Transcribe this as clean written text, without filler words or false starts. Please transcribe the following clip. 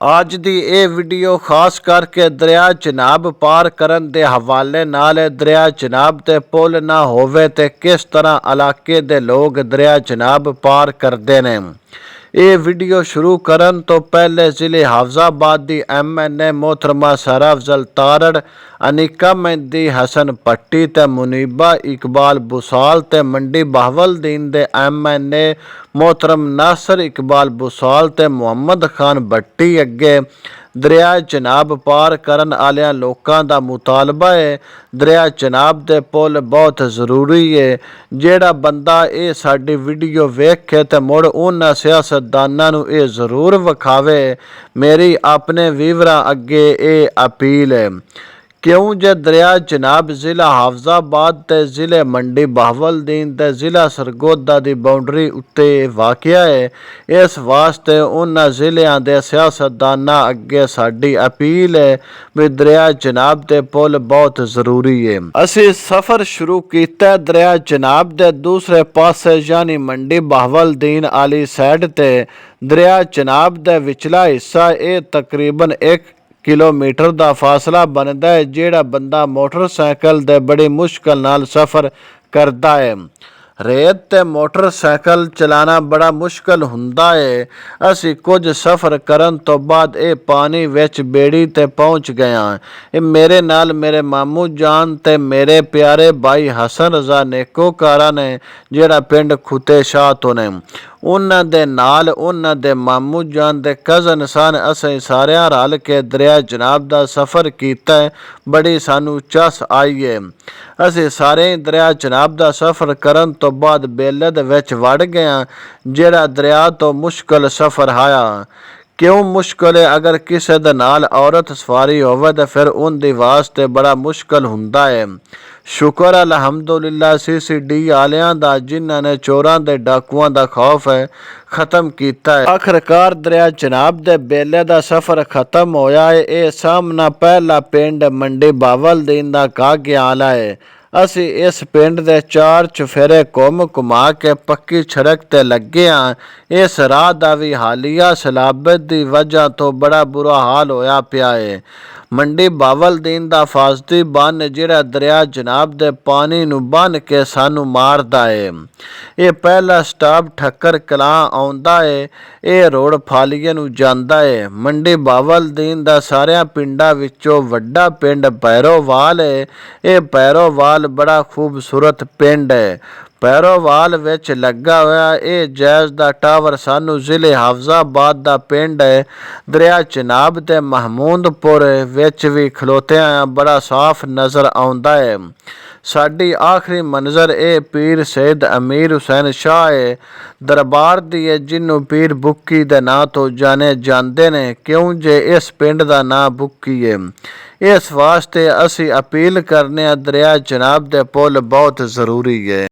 ਅੱਜ ਦੀ ਇਹ ਵੀਡੀਓ ਖਾਸ ਕਰਕੇ ਦਰਿਆ ਚਨਾਬ ਪਾਰ ਕਰਨ ਦੇ ਹਵਾਲੇ ਨਾਲ ਹੈ। ਦਰਿਆ ਚਨਾਬ ਤੇ ਪੁਲ ਨਾ ਹੋਵੇ ਤੇ ਕਿਸ ਤਰ੍ਹਾਂ ਇਲਾਕੇ ਦੇ ਲੋਕ ਦਰਿਆ ਚਨਾਬ ਪਾਰ ਕਰਦੇ ਨੇ। ਇਹ ਵੀਡੀਓ ਸ਼ੁਰੂ ਕਰਨ ਤੋਂ ਪਹਿਲੇ ਜ਼ਿਲ੍ਹੇ ਹਾਫਜ਼ਾਬਾਦ ਦੀ MNA मोहतरमा सारा अफजल तारड़, अनिका मेहंदी हसन भट्टी ते मुनीबा इकबाल बुसाल ते मंडी बहावलदीन दे MNA मोहतरम नासिर इकबाल बुसाल ते मुहम्मद खान भट्टी अगे दरिया चनाब पार करन आलियां लोकां दा मुतालबा है। दरिया चनाब दे पुल बहुत ज़रूरी है। जेड़ा बंदा ये साडी वीडियो वेखे ते मुड़ उन्हां सियासतदानां नूं ये ज़रूर विखावे। मेरी अपने वीवरां अगे ये अपील है, क्यों जे दरिया चनाब ज़िला हाफजाबाद ते ज़िले मंडी बहावलदीन ते ज़िला सरगोदा दी बाउंड्री उत्ते वाक़िया है। इस वास्ते उन्हां ज़िलियां दे सियासतदानां अगे साडी अपील है भी दरिया चनाब दे पुल बहुत ज़रूरी है। असी सफ़र शुरू किया दरिया चनाब दे दूसरे पासे यानी मंडी बहावलदीन आली साइड ते। दरिया चनाब दे विचला हिस्सा ये तकरीबन 1 किलोमीटर का फासला बनता है। जेड़ा बंदा मोटरसाइकिल दे बड़ी मुश्किल नाल सफ़र करता है। रेत ते मोटरसाइकिल चलाना बड़ा मुश्किल हुंदा है। असी कुछ सफ़र करन तो बाद ये पानी विच बेड़ी ते पहुँच गया। ये मेरे नाल मेरे मामू जान ते मेरे प्यारे भाई हसन रज़ा नेकोकारा ने जेड़ा पिंड खुते शाह तो ने। उन्हां दे नाल उन्हां दे मामू जान दे कज़न सन। असीं सारियां रल के दरिया चनाब दा सफ़र कीता है। बड़ी सानू चस आई है। असीं सारे दरिया चनाब दा सफ़र करन तो बाद बेले दे विच वड़ गया, जेड़ा दरिया तो मुश्किल सफ़र आया। क्यों मुश्किल है? अगर किसी दे नाल औरत सवारी होवे तो फिर उनदी वास्ते बड़ा मुश्किल हुंदा है। शुक्र अलहमदुलिल्लाह CCD आलियां दा जिन्हां ने चोरां दे डाकुआं दा खौफ है ख़त्म किया है। आखिरकार दरिया चनाब दे बेले दा सफ़र ख़त्म होया है। ये सामना पहला पिंड मंडी बहावलदीन दा कागियाला है। असी इस पिंड दे 4 चुफेरे घुमा के पक्की सड़क ते लगे हाँ। इस राह दा भी हालिया सैलाबत दी वजह तो बड़ा बुरा हाल होया पिया है। मंडी बहावलदीन दा फासदी बन जिहड़ा दरिया चनाब दे पानी नूं बन के सानू मारदा है। ये पहला स्टॉप ठक्कर कलां आउंदा है। ये रोड फालिए नूं जांदा है। मंडी बहावलदीन दा सारियां पिंडां विचों वड्डा पिंड पैरोवाल है। ये पैरोवाल बड़ा खूबसूरत पिंड है। पैरोवाल विच लगा होया ये जैज़ दा टावर सानू ज़िले हाफजाबाद दा पिंड है। दरिया चनाब ते महमूदपुर विच भी खलोतिया बड़ा साफ नज़र आउंदा है। साडी आखिरी मंज़र ए पीर सैयद अमीर हुसैन शाह है दरबार दी है, जिन्हों पीर बुक्की दे नां तो जाने जांदे ने, क्यों जे इस पिंड दा नां बुक्की है। इस वास्ते असी अपील करने दरिया चनाब दे पुल बहुत ज़रूरी है।